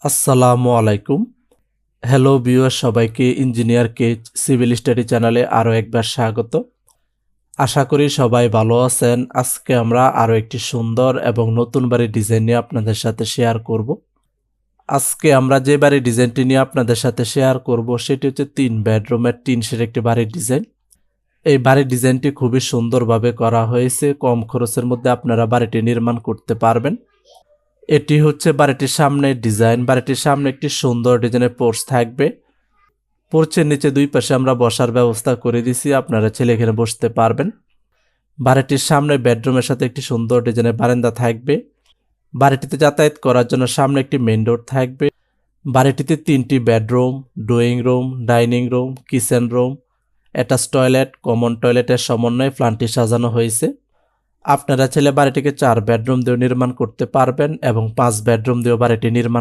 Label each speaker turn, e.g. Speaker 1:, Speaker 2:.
Speaker 1: আসসালামু আলাইকুম। Hello viewer, সবাইকে ইঞ্জিনিয়ার কেজ সিভিল স্টাডি চ্যানেলে আরও একবার স্বাগত। আশা করি সবাই ভালো আছেন। আজকে আমরা আরও একটি সুন্দর এবং নতুন বাড়ির ডিজাইন নিয়ে আপনাদের সাথে শেয়ার করব। আজকে আমরা যে বাড়ির ডিজাইনটি নিয়ে আপনাদের সাথে শেয়ার করব সেটি হচ্ছে 3 বেডরুমের টিন শেড একটি বাড়ির ডিজাইন। এই বাড়ির ডিজাইনটি খুবই সুন্দরভাবে করা হয়েছে। কম খরচের মধ্যে আপনারা বাড়িটি নির্মাণ করতে পারবেন। এটি হচ্ছে বাড়িটির সামনের ডিজাইন। বাড়িটির সামনে একটি সুন্দর ডিজাইনের পোর্চ থাকবে। পোর্চের নিচে দুই পাশে আমরা বসার ব্যবস্থা করে দিছি, আপনারা ছেলে এখানে বসতে পারবেন। বাড়িটির সামনে বেডরুমের সাথে একটি সুন্দর ডিজাইনের বারান্দা থাকবে। বাড়িটিতে যাতায়াত করার জন্য সামনে একটি মেইন ডোর থাকবে। বাড়িটিতে 3টি bedroom, drawing room, dining room, kitchen room, attach toilet, common টয়লেটের সমন্বয়ে প্ল্যানটি সাজানো হয়েছে। আপনারা ছেলে বাড়িটিকে 4 বেডরুম দিয়েও নির্মাণ করতে পারবেন এবং 5 বেডরুম দিয়েও বাড়িটি নির্মাণ